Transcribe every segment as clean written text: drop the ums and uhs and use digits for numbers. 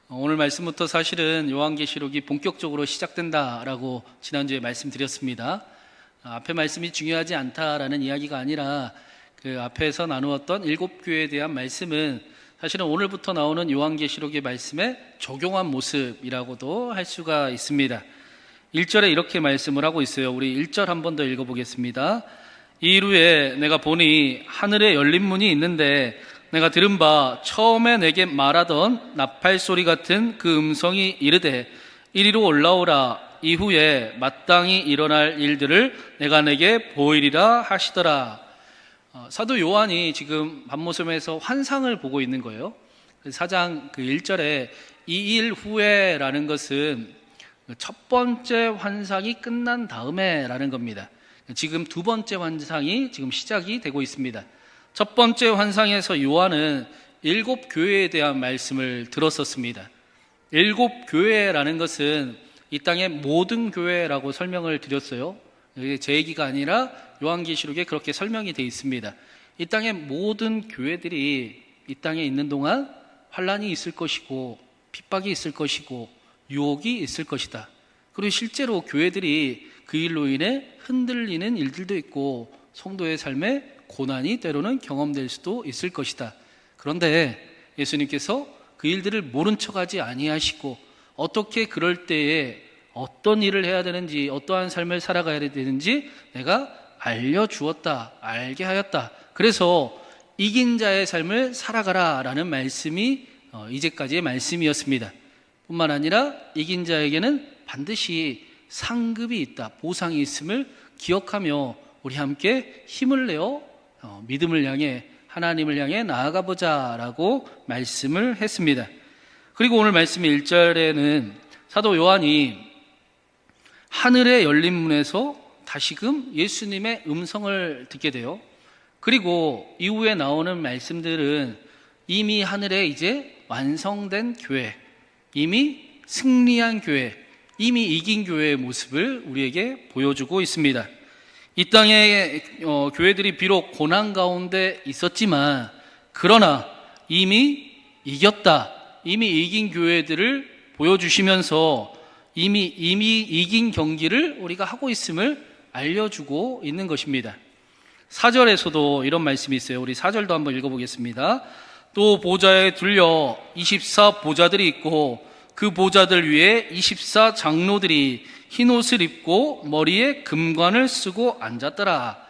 오늘 말씀부터 사실은 요한계시록이 본격적으로 시작된다라고 지난주에 말씀드렸습니다. 앞에 말씀이 중요하지 않다라는 이야기가 아니라 그 앞에서 나누었던 7교회에 대한 말씀은 사실은 오늘부터 나오는 요한계시록의 말씀에 적용한 모습이라고도 할 수가 있습니다. 1절에 이렇게 말씀을 하고 있어요. 우리 1절 한 번 더 읽어보겠습니다. 이후에 내가 보니 하늘에 열린 문이 있는데 내가 들은 바 처음에 내게 말하던 나팔 소리 같은 그 음성이 이르되 이리로 올라오라. 이후에 마땅히 일어날 일들을 내가 내게 보이리라 하시더라. 사도 요한이 지금 밤모섬에서 환상을 보고 있는 거예요. 4장 1절에 이 일 후에라는 것은 첫 번째 환상이 끝난 다음에 라는 겁니다. 지금 두 번째 환상이 지금 시작이 되고 있습니다. 첫 번째 환상에서 요한은 7교회에 대한 말씀을 들었었습니다. 7교회라는 것은 이 땅의 모든 교회라고 설명을 드렸어요. 이게 제 얘기가 아니라 요한계시록에 그렇게 설명이 되어 있습니다. 이 땅의 모든 교회들이 이 땅에 있는 동안 환난이 있을 것이고 핍박이 있을 것이고 유혹이 있을 것이다. 그리고 실제로 교회들이 그 일로 인해 흔들리는 일들도 있고 성도의 삶에 고난이 때로는 경험될 수도 있을 것이다. 그런데 예수님께서 그 일들을 모른 척하지 아니하시고 어떻게 그럴 때에 어떤 일을 해야 되는지 어떠한 삶을 살아가야 되는지 내가 알려주었다, 알게 하였다. 그래서 이긴 자의 삶을 살아가라 라는 말씀이 이제까지의 말씀이었습니다. 뿐만 아니라 이긴 자에게는 반드시 상급이 있다, 보상이 있음을 기억하며 우리 함께 힘을 내어 믿음을 향해 하나님을 향해 나아가 보자라고 말씀을 했습니다. 그리고 오늘 말씀 1절에는 사도 요한이 하늘에 열린 문에서 다시금 예수님의 음성을 듣게 돼요. 그리고 이후에 나오는 말씀들은 이미 하늘에 이제 완성된 교회, 이미 승리한 교회, 이미 이긴 교회의 모습을 우리에게 보여주고 있습니다. 이 땅의 교회들이 비록 고난 가운데 있었지만 그러나 이미 이겼다, 이미 이긴 교회들을 보여주시면서 이미 이긴 경기를 우리가 하고 있음을 알려주고 있는 것입니다. 4절에서도 이런 말씀이 있어요. 우리 4절도 한번 읽어보겠습니다. 또 보좌에 둘려 24 보좌들이 있고 그 보좌들 위에 24 장로들이 흰 옷을 입고 머리에 금관을 쓰고 앉았더라.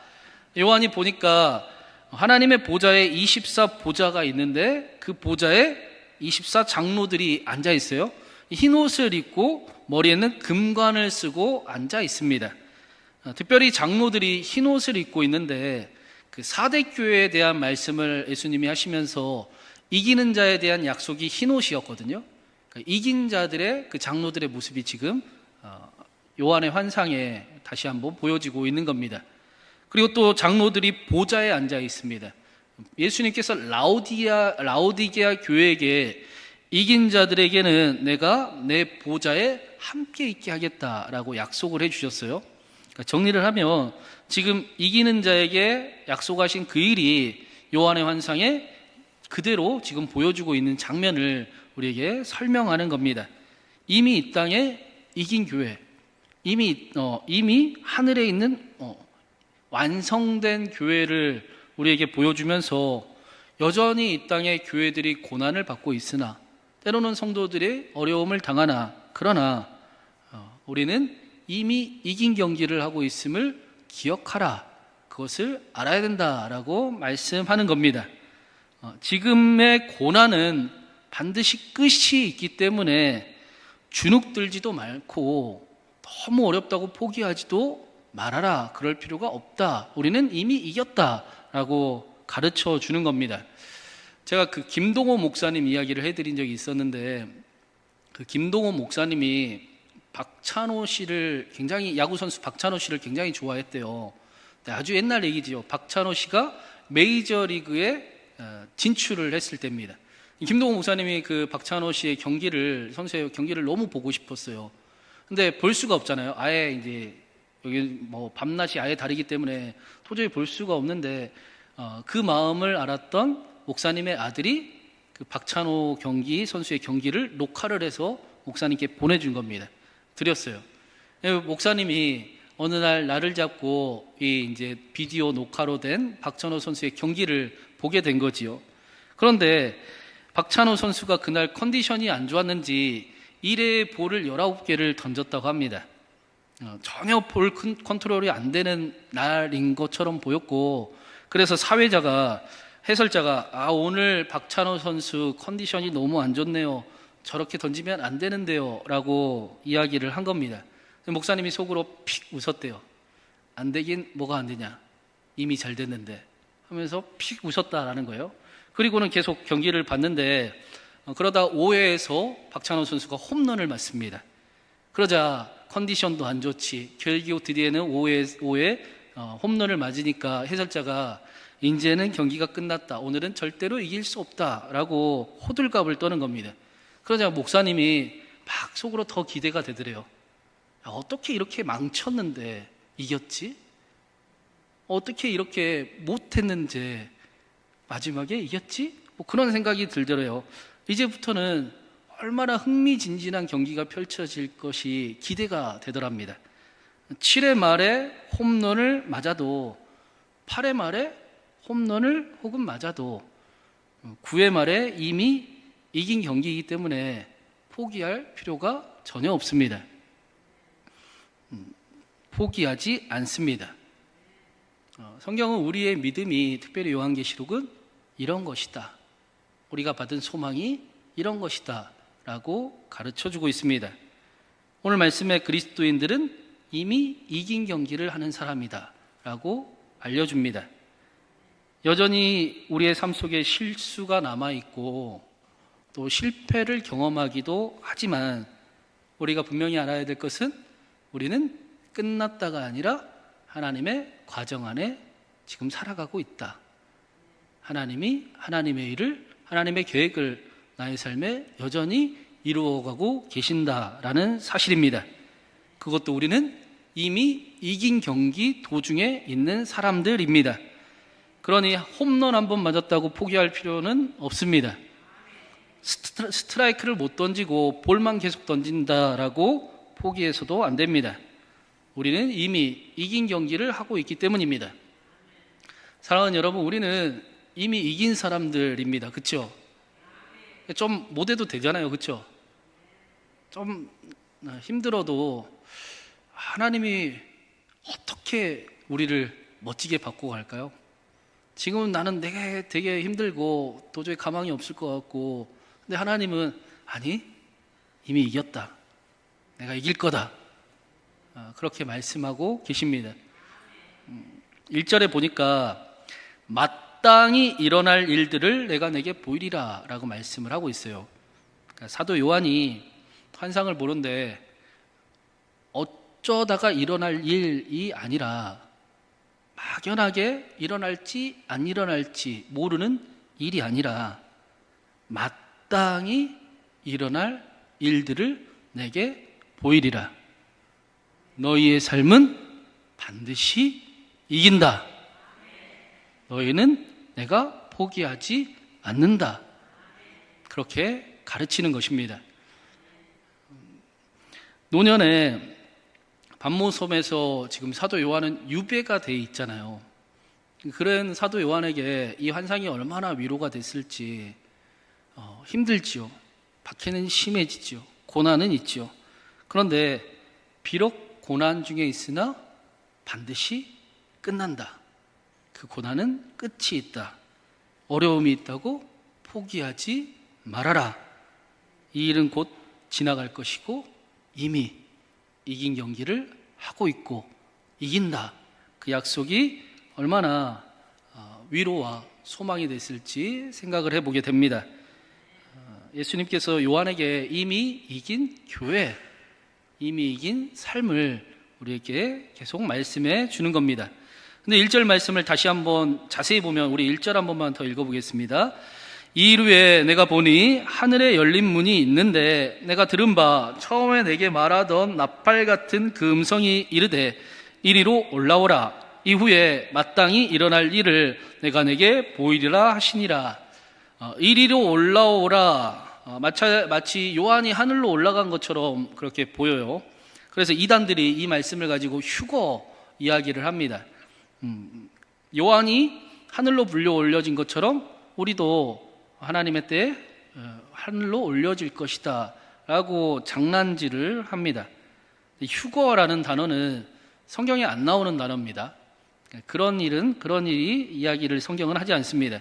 요한이 보니까 하나님의 보좌에 24 보좌가 있는데 그 보좌에 24 장로들이 앉아 있어요. 흰 옷을 입고 머리에는 금관을 쓰고 앉아 있습니다. 특별히 장로들이 흰 옷을 입고 있는데 그 4대 교회에 대한 말씀을 예수님이 하시면서 이기는 자에 대한 약속이 흰 옷이었거든요. 이긴 자들의 그 장로들의 모습이 지금 요한의 환상에 다시 한번 보여지고 있는 겁니다. 그리고 또 장로들이 보좌에 앉아 있습니다. 예수님께서 라오디게아 교회에게 이긴 자들에게는 내가 내 보좌에 함께 있게 하겠다라고 약속을 해주셨어요. 그러니까 정리를 하면 지금 이기는 자에게 약속하신 그 일이 요한의 환상에 그대로 지금 보여주고 있는 장면을 우리에게 설명하는 겁니다. 이미 이 땅에 이긴 교회, 이미 하늘에 있는 완성된 교회를 우리에게 보여주면서 여전히 이 땅의 교회들이 고난을 받고 있으나 때로는 성도들이 어려움을 당하나 그러나 우리는 이미 이긴 경기를 하고 있음을 기억하라, 그것을 알아야 된다라고 말씀하는 겁니다. 지금의 고난은 반드시 끝이 있기 때문에 주눅들지도 말고 너무 어렵다고 포기하지도 말아라, 그럴 필요가 없다, 우리는 이미 이겼다라고 가르쳐 주는 겁니다. 제가 그 김동호 목사님 이야기를 해드린 적이 있었는데 그 김동호 목사님이 박찬호 씨를 굉장히, 야구선수 박찬호 씨를 굉장히 좋아했대요. 아주 옛날 얘기죠. 박찬호 씨가 메이저리그에 진출을 했을 때입니다. 김동호 목사님이 그 박찬호 씨의 선수의 경기를 너무 보고 싶었어요. 근데 볼 수가 없잖아요. 아예 이제 여기 밤낮이 아예 다르기 때문에 도저히 볼 수가 없는데 그 마음을 알았던 목사님의 아들이 그 박찬호 선수의 경기를 녹화를 해서 목사님께 보내준 겁니다. 드렸어요. 목사님이 어느 날 나를 잡고 이 이제 비디오 녹화로 된 박찬호 선수의 경기를 보게 된 거지요. 그런데 박찬호 선수가 그날 컨디션이 안 좋았는지 1회에 볼을 19개를 던졌다고 합니다. 전혀 볼 컨트롤이 안 되는 날인 것처럼 보였고, 그래서 해설자가 오늘 박찬호 선수 컨디션이 너무 안 좋네요. 저렇게 던지면 안 되는데요 라고 이야기를 한 겁니다. 목사님이 속으로 픽 웃었대요. 안 되긴 뭐가 안 되냐, 이미 잘 됐는데 하면서 픽 웃었다라는 거예요. 그리고는 계속 경기를 봤는데 그러다 5회에서 박찬호 선수가 홈런을 맞습니다. 그러자 컨디션도 안 좋지, 결국 드디어는 5회 홈런을 맞으니까 해설자가 이제는 경기가 끝났다, 오늘은 절대로 이길 수 없다라고 호들갑을 떠는 겁니다. 그러자 목사님이 막 속으로 더 기대가 되더래요. 어떻게 이렇게 망쳤는데 이겼지? 어떻게 이렇게 못했는데 마지막에 이겼지? 뭐 그런 생각이 들더래요. 이제부터는 얼마나 흥미진진한 경기가 펼쳐질 것이 기대가 되더랍니다. 7회 말에 홈런을 맞아도, 8회 말에 홈런을 혹은 맞아도 9회 말에 이미 이긴 경기이기 때문에 포기할 필요가 전혀 없습니다. 포기하지 않습니다. 성경은 우리의 믿음이, 특별히 요한계시록은 이런 것이다, 우리가 받은 소망이 이런 것이다 라고 가르쳐주고 있습니다. 오늘 말씀의 그리스도인들은 이미 이긴 경기를 하는 사람이다 라고 알려줍니다. 여전히 우리의 삶 속에 실수가 남아있고 또 실패를 경험하기도 하지만 우리가 분명히 알아야 될 것은 우리는 끝났다가 아니라 하나님의 과정 안에 지금 살아가고 있다. 하나님이 하나님의 일을, 하나님의 계획을 나의 삶에 여전히 이루어가고 계신다라는 사실입니다. 그것도 우리는 이미 이긴 경기 도중에 있는 사람들입니다. 그러니 홈런 한 번 맞았다고 포기할 필요는 없습니다. 스트라이크를 못 던지고 볼만 계속 던진다라고 포기해서도 안 됩니다. 우리는 이미 이긴 경기를 하고 있기 때문입니다. 사랑하는 여러분, 우리는 이미 이긴 사람들입니다. 그렇죠? 좀 못해도 되잖아요. 그렇죠? 좀 힘들어도 하나님이 어떻게 우리를 멋지게 바꾸고 갈까요? 지금은 나는 되게 힘들고 도저히 가망이 없을 것 같고, 근데 하나님은 아니, 이미 이겼다, 내가 이길 거다, 그렇게 말씀하고 계십니다. 1절에 보니까 마땅히 일어날 일들을 내가 내게 보이리라 라고 말씀을 하고 있어요. 그러니까 사도 요한이 환상을 보는데 어쩌다가 일어날 일이 아니라 막연하게 일어날지 안 일어날지 모르는 일이 아니라 마땅히 일어날 일들을 내게 보이리라. 너희의 삶은 반드시 이긴다. 너희는 내가 포기하지 않는다. 그렇게 가르치는 것입니다. 노년에 반모섬에서 지금 사도 요한은 유배가 돼 있잖아요. 그런 사도 요한에게 이 환상이 얼마나 위로가 됐을지, 힘들지요. 박해는 심해지죠. 고난은 있죠. 그런데 비록 고난 중에 있으나 반드시 끝난다. 그 고난은 끝이 있다. 어려움이 있다고 포기하지 말아라. 이 일은 곧 지나갈 것이고 이미 이긴 경기를 하고 있고 이긴다. 그 약속이 얼마나 위로와 소망이 됐을지 생각을 해보게 됩니다. 예수님께서 요한에게 이미 이긴 교회, 이미 이긴 삶을 우리에게 계속 말씀해 주는 겁니다. 근데 1절 말씀을 다시 한번 자세히 보면 우리 1절 한 번만 더 읽어보겠습니다. 이일 후에 내가 보니 하늘에 열린 문이 있는데 내가 들은 바 처음에 내게 말하던 나팔 같은 그 음성이 이르되 이리로 올라오라. 이후에 마땅히 일어날 일을 내가 내게 보이리라 하시니라. 이리로 올라오라. 마치 요한이 하늘로 올라간 것처럼 그렇게 보여요. 그래서 이단들이 이 말씀을 가지고 휴거 이야기를 합니다. 요한이 하늘로 불려 올려진 것처럼 우리도 하나님의 때에 하늘로 올려질 것이다 라고 장난질을 합니다. 휴거라는 단어는 성경에 안 나오는 단어입니다. 그런 일이 이야기를 성경은 하지 않습니다.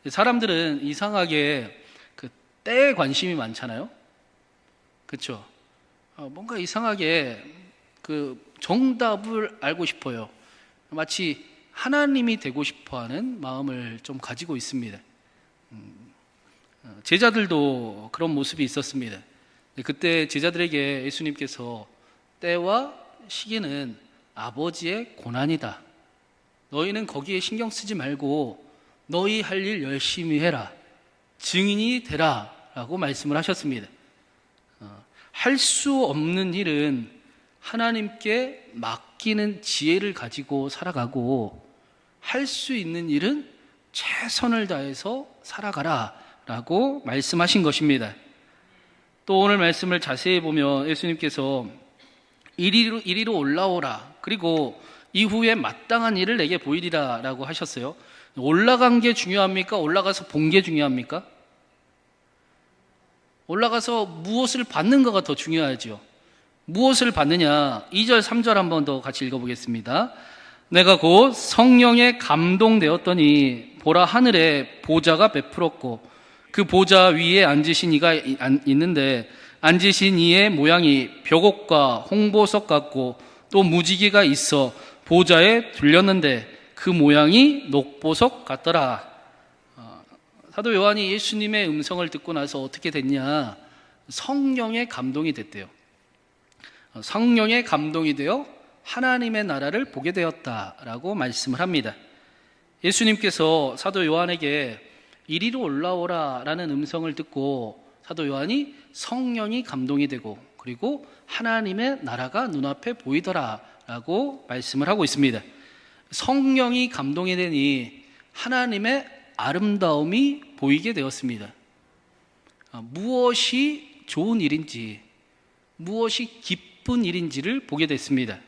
사람들은 이상하게 그 때에 관심이 많잖아요. 그렇죠? 뭔가 이상하게 그 정답을 알고 싶어요. 마치 하나님이 되고 싶어하는 마음을 좀 가지고 있습니다. 제자들도 그런 모습이 있었습니다. 그때 제자들에게 예수님께서 때와 시기는 아버지의 고난이다. 너희는 거기에 신경 쓰지 말고 너희 할 일 열심히 해라. 증인이 되라. 라고 말씀을 하셨습니다. 할 수 없는 일은 하나님께 맡기는 지혜를 가지고 살아가고 할 수 있는 일은 최선을 다해서 살아가라 라고 말씀하신 것입니다. 또 오늘 말씀을 자세히 보면 예수님께서 이리로 올라오라. 그리고 이후에 마땅한 일을 내게 보이리라 라고 하셨어요. 올라간 게 중요합니까? 올라가서 본 게 중요합니까? 올라가서 무엇을 받는가가 더 중요하죠. 무엇을 받느냐? 2절 3절 한번 더 같이 읽어보겠습니다. 내가 곧 성령에 감동되었더니 보라 하늘에 보좌가 베풀었고 그 보좌 위에 앉으신 이가 있는데 앉으신 이의 모양이 벽옥과 홍보석 같고 또 무지개가 있어 보좌에 둘렸는데 그 모양이 녹보석 같더라. 사도 요한이 예수님의 음성을 듣고 나서 어떻게 됐냐? 성령의 감동이 됐대요. 성령의 감동이 되어 하나님의 나라를 보게 되었다라고 말씀을 합니다. 예수님께서 사도 요한에게 이리로 올라오라 라는 음성을 듣고 사도 요한이 성령이 감동이 되고 그리고 하나님의 나라가 눈앞에 보이더라 라고 말씀을 하고 있습니다. 성령이 감동이 되니 하나님의 아름다움이 보이게 되었습니다. 무엇이 좋은 일인지, 무엇이 기쁜 일인지를 보게 됐습니다.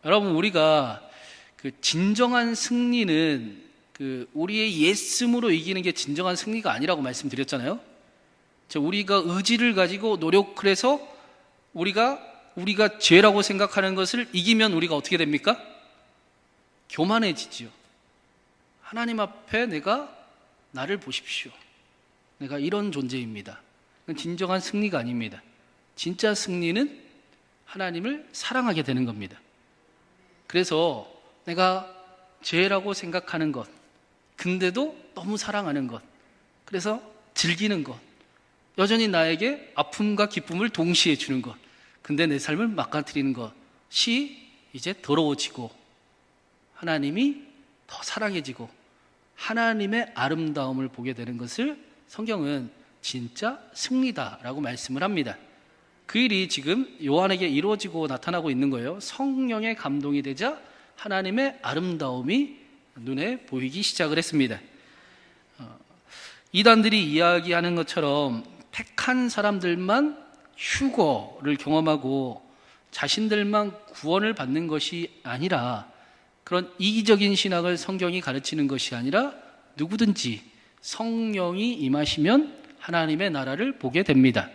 여러분, 우리가 그 진정한 승리는 그 우리의 예씀으로 이기는 게 진정한 승리가 아니라고 말씀드렸잖아요. 우리가 의지를 가지고 노력을 해서 우리가 죄라고 생각하는 것을 이기면 우리가 어떻게 됩니까? 교만해지지요. 하나님 앞에 나를 보십시오. 내가 이런 존재입니다. 그건 진정한 승리가 아닙니다. 진짜 승리는 하나님을 사랑하게 되는 겁니다. 그래서 내가 죄라고 생각하는 것, 근데도 너무 사랑하는 것, 그래서 즐기는 것, 여전히 나에게 아픔과 기쁨을 동시에 주는 것, 근데 내 삶을 망가뜨리는 것이 이제 더러워지고 하나님이 더 사랑해지고 하나님의 아름다움을 보게 되는 것을 성경은 진짜 승리다라고 말씀을 합니다. 그 일이 지금 요한에게 이루어지고 나타나고 있는 거예요. 성령의 감동이 되자 하나님의 아름다움이 눈에 보이기 시작을 했습니다. 이단들이 이야기하는 것처럼 택한 사람들만 휴거를 경험하고 자신들만 구원을 받는 것이 아니라 그런 이기적인 신학을 성경이 가르치는 것이 아니라 누구든지 성령이 임하시면 하나님의 나라를 보게 됩니다.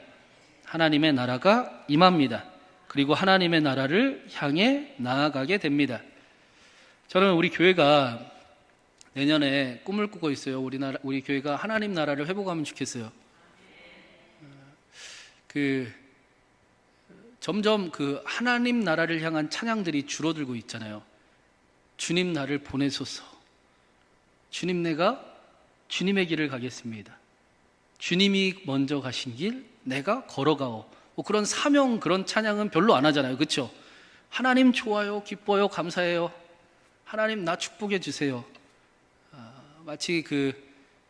하나님의 나라가 임합니다. 그리고 하나님의 나라를 향해 나아가게 됩니다. 저는 우리 교회가 내년에 꿈을 꾸고 있어요. 우리 교회가 하나님 나라를 회복하면 좋겠어요. 점점 하나님 나라를 향한 찬양들이 줄어들고 있잖아요. 주님 나를 보내소서. 주님 내가 주님의 길을 가겠습니다. 주님이 먼저 가신 길 내가 걸어가오. 그런 사명 그런 찬양은 별로 안 하잖아요. 그렇죠? 하나님 좋아요. 기뻐요. 감사해요. 하나님 나 축복해 주세요. 마치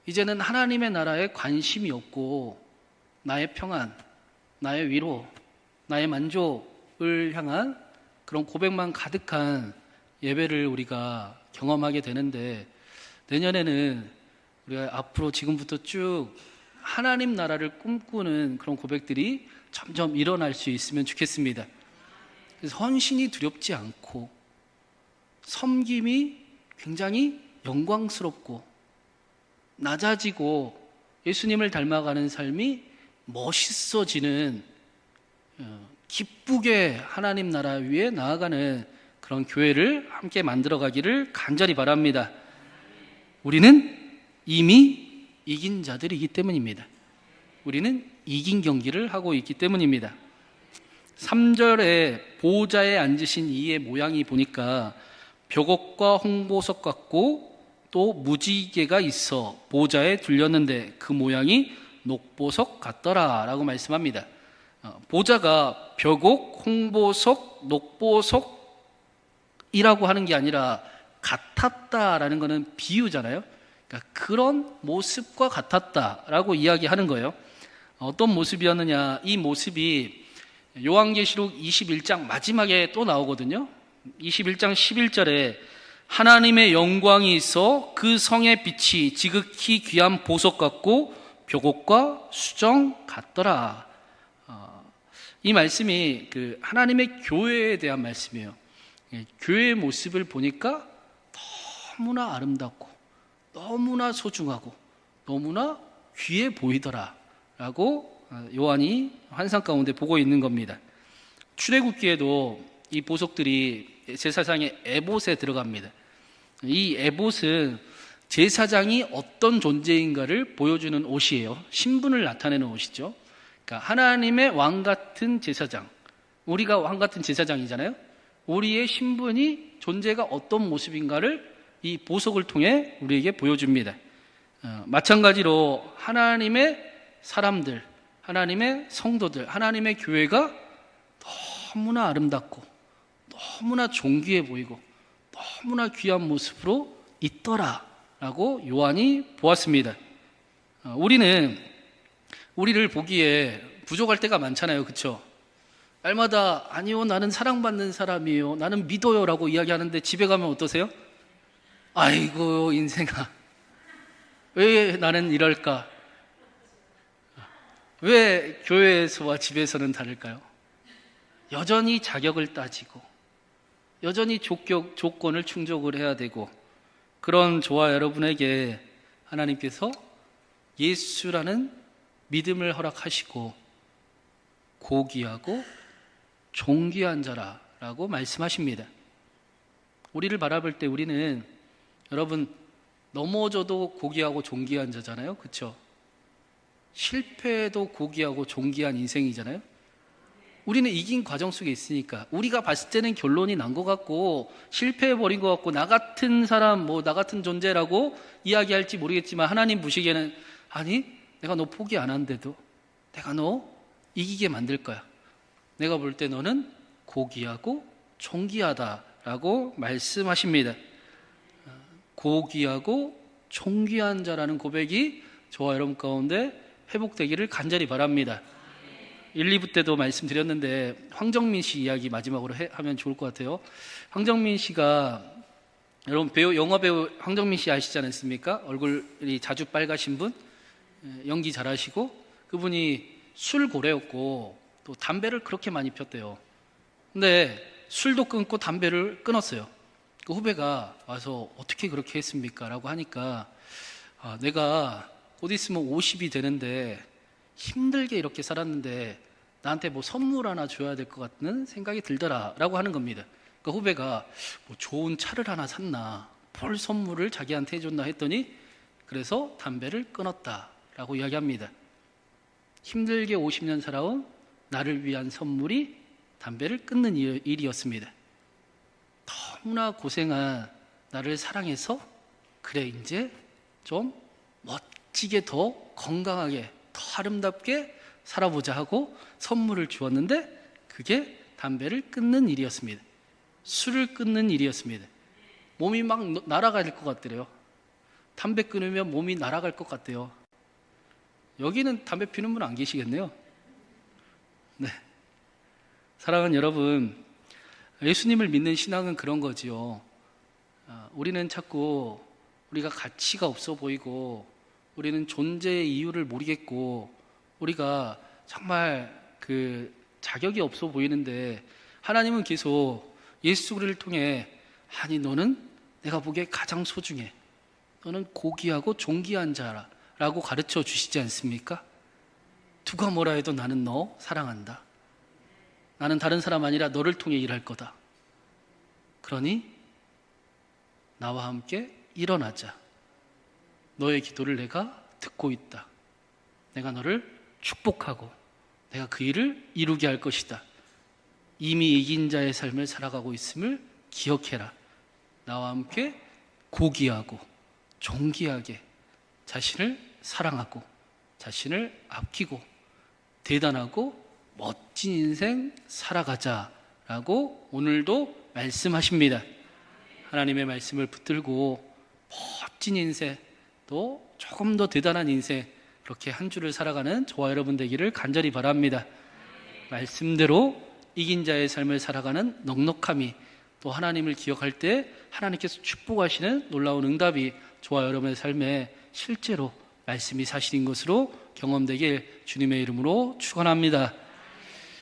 이제는 하나님의 나라에 관심이 없고 나의 평안, 나의 위로, 나의 만족을 향한 그런 고백만 가득한 예배를 우리가 경험하게 되는데 내년에는 우리가 앞으로 지금부터 쭉 하나님 나라를 꿈꾸는 그런 고백들이 점점 일어날 수 있으면 좋겠습니다. 그래서 헌신이 두렵지 않고 섬김이 굉장히 영광스럽고 낮아지고 예수님을 닮아가는 삶이 멋있어지는, 기쁘게 하나님 나라 위에 나아가는 그런 교회를 함께 만들어가기를 간절히 바랍니다. 우리는 이미 이긴 자들이기 때문입니다. 우리는 이긴 경기를 하고 있기 때문입니다. 3절에 보좌에 앉으신 이의 모양이 보니까 벽옥과 홍보석 같고 또 무지개가 있어 보좌에 둘렸는데 그 모양이 녹보석 같더라 라고 말씀합니다. 보좌가 벽옥, 홍보석, 녹보석이라고 하는 게 아니라 같았다라는 것은 비유잖아요. 그러니까 그런 모습과 같았다라고 이야기하는 거예요. 어떤 모습이었느냐, 이 모습이 요한계시록 21장 마지막에 또 나오거든요. 21장 11절에 하나님의 영광이 있어 그 성의 빛이 지극히 귀한 보석 같고 벽옥과 수정 같더라. 이 말씀이 그 하나님의 교회에 대한 말씀이에요. 교회의 모습을 보니까 너무나 아름답고 너무나 소중하고 너무나 귀해 보이더라 라고 요한이 환상 가운데 보고 있는 겁니다. 출애굽기에도 이 보석들이 제사장의 에봇에 들어갑니다. 이 에봇은 제사장이 어떤 존재인가를 보여주는 옷이에요. 신분을 나타내는 옷이죠. 그러니까 하나님의 왕 같은 제사장, 우리가 왕 같은 제사장이잖아요. 우리의 신분이, 존재가 어떤 모습인가를 이 보석을 통해 우리에게 보여줍니다. 마찬가지로 하나님의 사람들, 하나님의 성도들, 하나님의 교회가 너무나 아름답고 너무나 존귀해 보이고 너무나 귀한 모습으로 있더라라고 요한이 보았습니다. 우리는 우리를 보기에 부족할 때가 많잖아요, 그렇죠? 날마다 아니요, 나는 사랑받는 사람이에요, 나는 믿어요라고 이야기하는데 집에 가면 어떠세요? 아이고 인생아, 왜 나는 이럴까? 왜 교회에서와 집에서는 다를까요? 여전히 자격을 따지고 여전히 조건을 충족을 해야 되고, 그런 저와 여러분에게 하나님께서 예수라는 믿음을 허락하시고 고귀하고 존귀한 자라라고 말씀하십니다. 우리를 바라볼 때 우리는, 여러분, 넘어져도 고귀하고 존귀한 자잖아요, 그렇죠? 실패해도 고귀하고 존귀한 인생이잖아요. 우리는 이긴 과정 속에 있으니까 우리가 봤을 때는 결론이 난 것 같고 실패해버린 것 같고 나 같은 사람, 나 같은 존재라고 이야기할지 모르겠지만, 하나님 보시기에는 아니, 내가 너 포기 안 한데도 내가 너 이기게 만들 거야. 내가 볼 때 너는 고귀하고 존귀하다라고 말씀하십니다. 고귀하고 존귀한 자라는 고백이 저와 여러분 가운데 회복되기를 간절히 바랍니다. 1, 2부 때도 말씀드렸는데 황정민 씨 이야기 마지막으로 하면 좋을 것 같아요. 황정민 씨가, 여러분 영화배우 황정민 씨 아시지 않습니까? 얼굴이 자주 빨가신 분, 연기 잘하시고, 그분이 술고래였고 또 담배를 그렇게 많이 폈대요. 근데 술도 끊고 담배를 끊었어요. 그 후배가 와서 어떻게 그렇게 했습니까? 라고 하니까, 내가 곧 있으면 50이 되는데 힘들게 이렇게 살았는데 나한테 뭐 선물 하나 줘야 될 것 같은 생각이 들더라 라고 하는 겁니다. 그 후배가 뭐 좋은 차를 하나 샀나, 뭘 선물을 자기한테 해줬나 했더니 그래서 담배를 끊었다 라고 이야기합니다. 힘들게 50년 살아온 나를 위한 선물이 담배를 끊는 일이었습니다. 너무나 고생한 나를 사랑해서, 그래 이제 좀 멋지게 더 건강하게 더 아름답게 살아보자 하고 선물을 주었는데, 그게 담배를 끊는 일이었습니다. 술을 끊는 일이었습니다. 몸이 막 날아갈 것 같더래요. 담배 끊으면 몸이 날아갈 것 같대요. 여기는 담배 피는 분 안 계시겠네요. 네. 사랑하는 여러분, 예수님을 믿는 신앙은 그런 거지요. 우리는 자꾸 우리가 가치가 없어 보이고 우리는 존재의 이유를 모르겠고 우리가 정말 그 자격이 없어 보이는데 하나님은 계속 예수 그리스도를 통해 아니 너는 내가 보기에 가장 소중해. 너는 고귀하고 존귀한 자라고 가르쳐 주시지 않습니까? 누가 뭐라 해도 나는 너 사랑한다. 나는 다른 사람 아니라 너를 통해 일할 거다. 그러니 나와 함께 일어나자. 너의 기도를 내가 듣고 있다. 내가 너를 축복하고 내가 그 일을 이루게 할 것이다. 이미 이긴 자의 삶을 살아가고 있음을 기억해라. 나와 함께 고귀하고 존귀하게 자신을 사랑하고 자신을 아끼고 대단하고 멋진 인생 살아가자라고 오늘도 말씀하십니다. 하나님의 말씀을 붙들고 멋진 인생 또 조금 더 대단한 인생 그렇게 한 주를 살아가는 저와 여러분 되기를 간절히 바랍니다. 말씀대로 이긴 자의 삶을 살아가는 넉넉함이 또 하나님을 기억할 때 하나님께서 축복하시는 놀라운 응답이 저와 여러분의 삶에 실제로 말씀이 사실인 것으로 경험되길 주님의 이름으로 축원합니다.